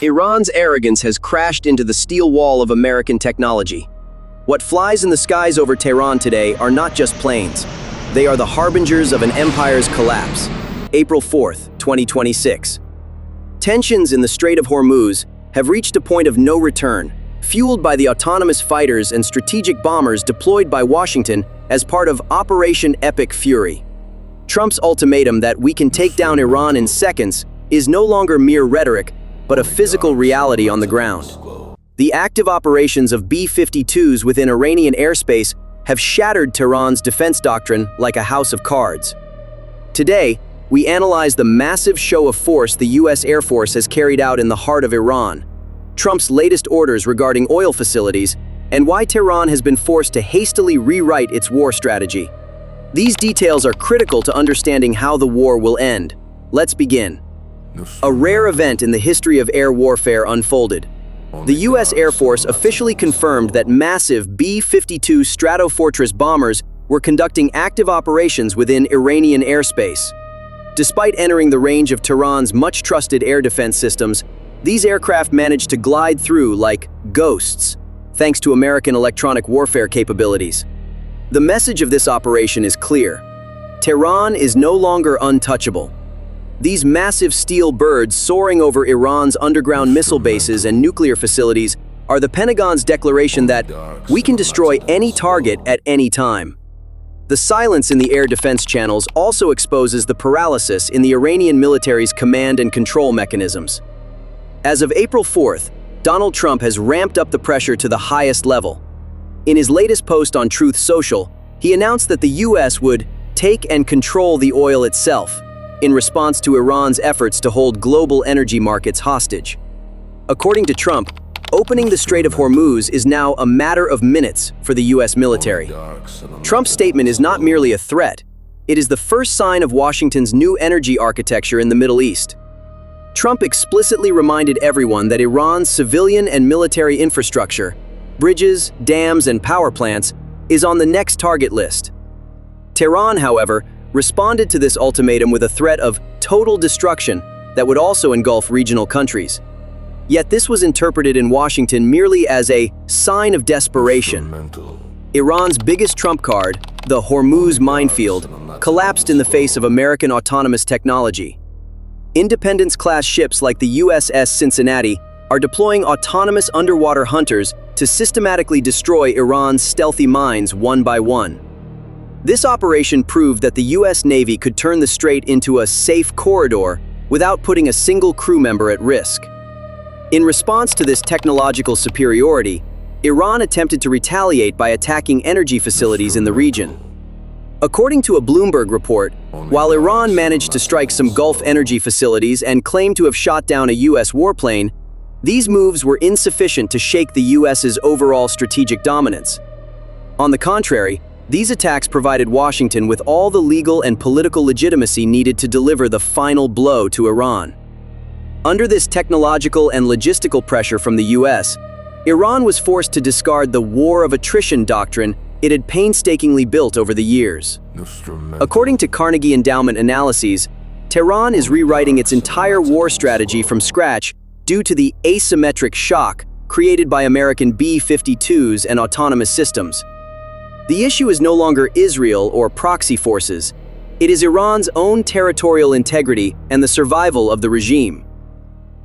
Iran's arrogance has crashed into the steel wall of American technology. What flies in the skies over Tehran today are not just planes. They are the harbingers of an empire's collapse. April 4th, 2026. Tensions in the Strait of Hormuz have reached a point of no return, fueled by the autonomous fighters and strategic bombers deployed by Washington as part of Operation Epic Fury. Trump's ultimatum that we can take down Iran in seconds is no longer mere rhetoric, but a physical reality on the ground. The active operations of B-52s within Iranian airspace have shattered Tehran's defense doctrine like a house of cards. Today, we analyze the massive show of force the U.S. Air Force has carried out in the heart of Iran, Trump's latest orders regarding oil facilities, and why Tehran has been forced to hastily rewrite its war strategy. These details are critical to understanding how the war will end. Let's begin. A rare event in the history of air warfare unfolded. The U.S. Air Force officially confirmed that massive B-52 Stratofortress bombers were conducting active operations within Iranian airspace. Despite entering the range of Tehran's much-trusted air defense systems, these aircraft managed to glide through like ghosts, thanks to American electronic warfare capabilities. The message of this operation is clear. Tehran is no longer untouchable. These massive steel birds soaring over Iran's underground missile bases and nuclear facilities are the Pentagon's declaration that we can destroy any target at any time. The silence in the air defense channels also exposes the paralysis in the Iranian military's command and control mechanisms. As of April 4th, Donald Trump has ramped up the pressure to the highest level. In his latest post on Truth Social, he announced that the U.S. would take and control the oil itself, in response to Iran's efforts to hold global energy markets hostage. According to Trump, opening the Strait of Hormuz is now a matter of minutes for the U.S. military. Trump's statement is not merely a threat, it is the first sign of Washington's new energy architecture in the Middle East. Trump explicitly reminded everyone that Iran's civilian and military infrastructure, bridges, dams, and power plants, is on the next target list. Tehran, however, responded to this ultimatum with a threat of total destruction that would also engulf regional countries. Yet this was interpreted in Washington merely as a sign of desperation. Iran's biggest trump card, the Hormuz minefield, collapsed in the face of American autonomous technology. Independence-class ships like the USS Cincinnati are deploying autonomous underwater hunters to systematically destroy Iran's stealthy mines one by one. This operation proved that the U.S. Navy could turn the strait into a safe corridor without putting a single crew member at risk. In response to this technological superiority, Iran attempted to retaliate by attacking energy facilities in the region. According to a Bloomberg report, while Iran managed to strike some Gulf energy facilities and claimed to have shot down a U.S. warplane, these moves were insufficient to shake the U.S.'s overall strategic dominance. On the contrary, these attacks provided Washington with all the legal and political legitimacy needed to deliver the final blow to Iran. Under this technological and logistical pressure from the U.S., Iran was forced to discard the war of attrition doctrine it had painstakingly built over the years. According to Carnegie Endowment analyses, Tehran is rewriting its entire war strategy from scratch due to the asymmetric shock created by American B-52s and autonomous systems. The issue is no longer Israel or proxy forces. It is Iran's own territorial integrity and the survival of the regime.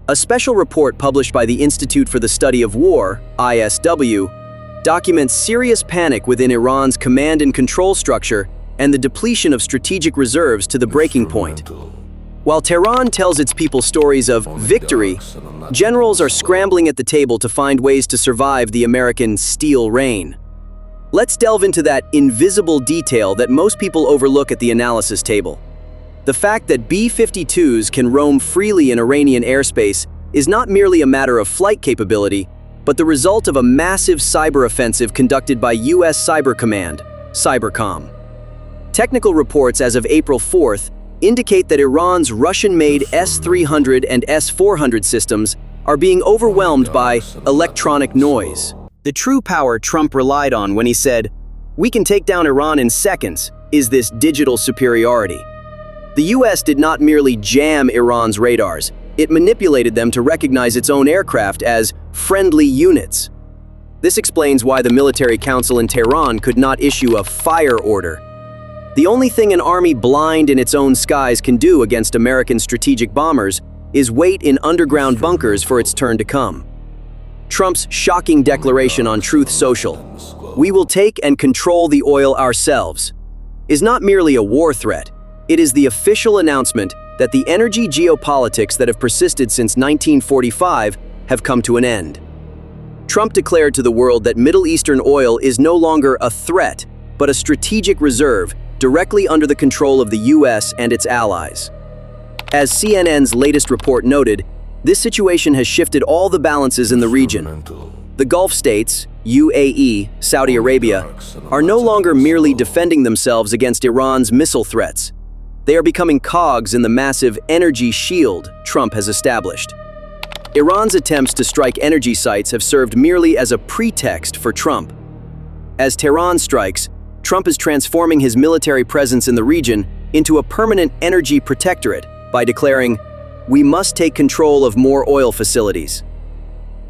A special report published by the Institute for the Study of War, ISW, documents serious panic within Iran's command and control structure and the depletion of strategic reserves to the breaking point. While Tehran tells its people stories of victory, generals are scrambling at the table to find ways to survive the American steel rain. Let's delve into that invisible detail that most people overlook at the analysis table. The fact that B-52s can roam freely in Iranian airspace is not merely a matter of flight capability, but the result of a massive cyber offensive conducted by U.S. Cyber Command, CYBERCOM. Technical reports as of April 4th indicate that Iran's Russian-made S-300 and S-400 systems are being overwhelmed by electronic noise. The true power Trump relied on when he said, "We can take down Iran in seconds," is this digital superiority. The US did not merely jam Iran's radars, It manipulated them to recognize its own aircraft as friendly units. This explains why the military council in Tehran could not issue a fire order. The only thing an army blind in its own skies can do against American strategic bombers is wait in underground bunkers for its turn to come. Trump's shocking declaration on Truth Social, "We will take and control the oil ourselves," is not merely a war threat. It is the official announcement that the energy geopolitics that have persisted since 1945 have come to an end. Trump declared to the world that Middle Eastern oil is no longer a threat, but a strategic reserve directly under the control of the US and its allies. As CNN's latest report noted, this situation has shifted all the balances in the region. The Gulf states, UAE, Saudi Arabia, are no longer merely defending themselves against Iran's missile threats. They are becoming cogs in the massive energy shield Trump has established. Iran's attempts to strike energy sites have served merely as a pretext for Trump. As Tehran strikes, Trump is transforming his military presence in the region into a permanent energy protectorate by declaring, "We must take control of more oil facilities."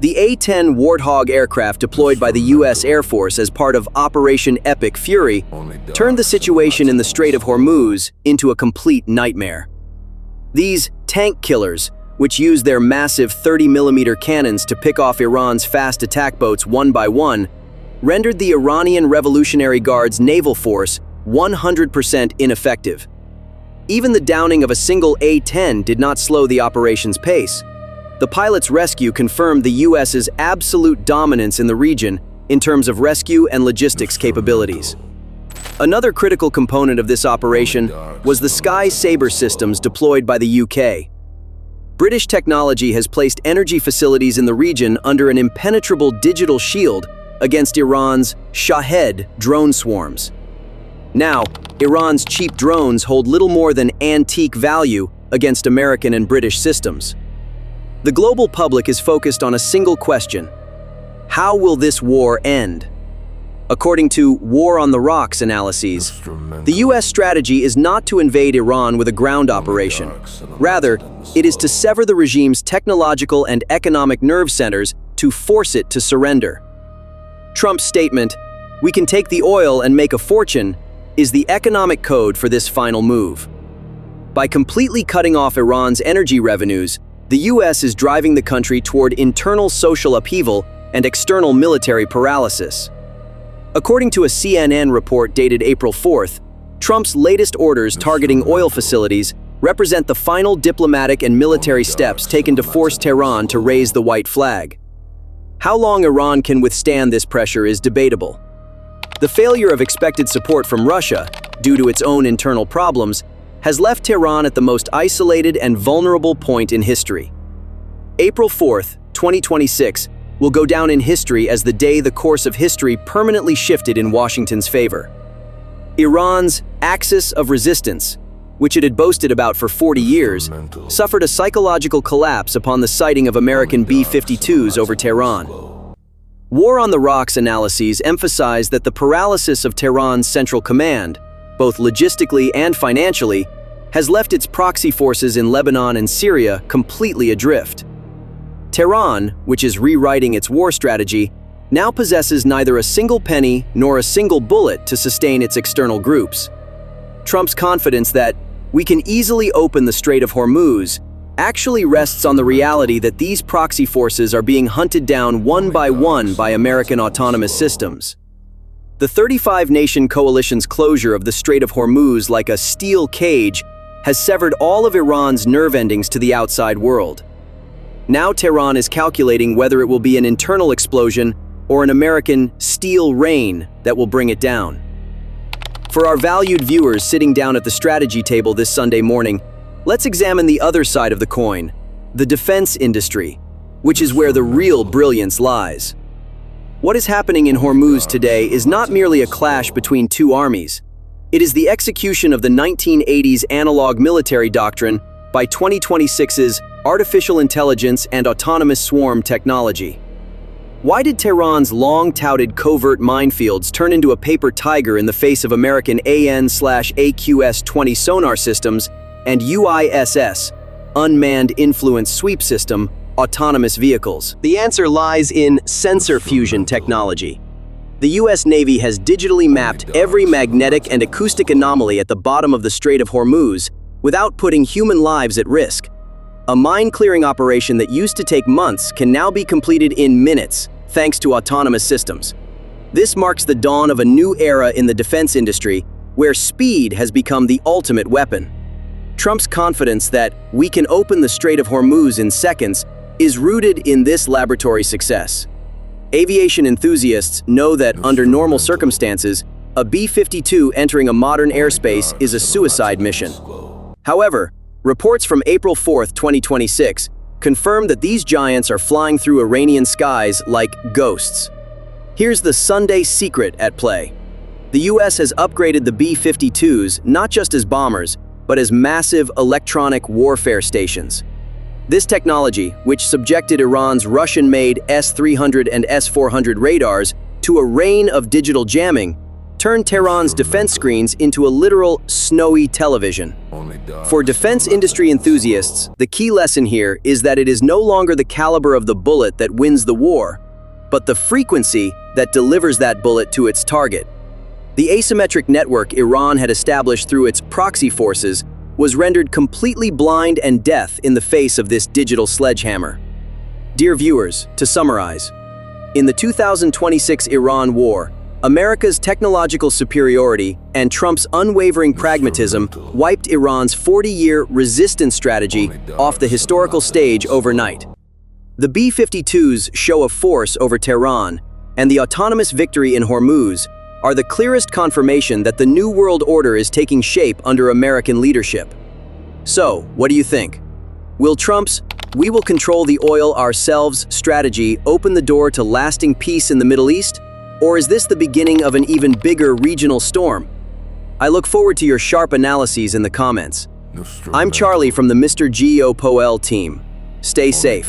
The A-10 Warthog aircraft deployed by the US Air Force as part of Operation Epic Fury turned the situation in the Strait of Hormuz into a complete nightmare. These tank killers, which use their massive 30mm cannons to pick off Iran's fast attack boats one by one, rendered the Iranian Revolutionary Guard's naval force 100% ineffective. Even the downing of a single A-10 did not slow the operation's pace. The pilot's rescue confirmed the US's absolute dominance in the region in terms of rescue and logistics capabilities. Another critical component of this operation was the Sky Sabre systems deployed by the UK. British technology has placed energy facilities in the region under an impenetrable digital shield against Iran's Shahed drone swarms. Now, Iran's cheap drones hold little more than antique value against American and British systems. The global public is focused on a single question: how will this war end? According to War on the Rocks analyses, the US strategy is not to invade Iran with a ground operation. Rather, it is to sever the regime's technological and economic nerve centers to force it to surrender. Trump's statement, "We can take the oil and make a fortune," is the economic code for this final move. By completely cutting off Iran's energy revenues, the US is driving the country toward internal social upheaval and external military paralysis. According to a CNN report dated April 4th, Trump's latest orders targeting oil facilities represent the final diplomatic and military steps taken to force Tehran to raise the white flag. How long Iran can withstand this pressure is debatable. The failure of expected support from Russia, due to its own internal problems, has left Tehran at the most isolated and vulnerable point in history. April 4th, 2026, will go down in history as the day the course of history permanently shifted in Washington's favor. Iran's axis of resistance, which it had boasted about for 40 years, suffered a psychological collapse upon the sighting of American B-52s over Tehran. War on the Rocks analyses emphasize that the paralysis of Tehran's central command, both logistically and financially, has left its proxy forces in Lebanon and Syria completely adrift. Tehran, which is rewriting its war strategy, now possesses neither a single penny nor a single bullet to sustain its external groups. Trump's confidence that we can easily open the Strait of Hormuz actually rests on the reality that these proxy forces are being hunted down one by American autonomous systems. The 35-nation coalition's closure of the Strait of Hormuz like a steel cage has severed all of Iran's nerve endings to the outside world. Now Tehran is calculating whether it will be an internal explosion or an American steel rain that will bring it down. For our valued viewers sitting down at the strategy table this Sunday morning, let's examine the other side of the coin, the defense industry, which is where the real brilliance lies. What is happening in Hormuz today is not merely a clash between two armies. It is the execution of the 1980s analog military doctrine by 2026's artificial intelligence and autonomous swarm technology. Why did Tehran's long-touted covert minefields turn into a paper tiger in the face of American AN/AQS-20 sonar systems and UISS, unmanned influence sweep system, autonomous vehicles? The answer lies in sensor fusion technology. The US Navy has digitally mapped every magnetic and acoustic anomaly at the bottom of the Strait of Hormuz without putting human lives at risk. A mine-clearing operation that used to take months can now be completed in minutes, thanks to autonomous systems. This marks the dawn of a new era in the defense industry, where speed has become the ultimate weapon. Trump's confidence that we can open the Strait of Hormuz in seconds is rooted in this laboratory success. Aviation enthusiasts know that under normal circumstances, a B-52 entering a modern airspace is a suicide mission. However, reports from April 4, 2026, confirm that these giants are flying through Iranian skies like ghosts. Here's the Sunday secret at play. The US has upgraded the B-52s not just as bombers, but as massive electronic warfare stations. This technology, which subjected Iran's Russian-made S-300 and S-400 radars to a rain of digital jamming, turned Tehran's defense screens into a literal snowy television. For defense industry enthusiasts, the key lesson here is that it is no longer the caliber of the bullet that wins the war, but the frequency that delivers that bullet to its target. The asymmetric network Iran had established through its proxy forces was rendered completely blind and deaf in the face of this digital sledgehammer. Dear viewers, to summarize, in the 2026 Iran war, America's technological superiority and Trump's unwavering pragmatism wiped Iran's 40-year resistance strategy off the historical stage overnight. The B-52s show of force over Tehran, and the autonomous victory in Hormuz are the clearest confirmation that the New World Order is taking shape under American leadership. So, what do you think? Will Trump's "we will control the oil ourselves" strategy open the door to lasting peace in the Middle East? Or is this the beginning of an even bigger regional storm? I look forward to your sharp analyses in the comments. I'm Charlie from the MrGEOPOL team. Stay safe.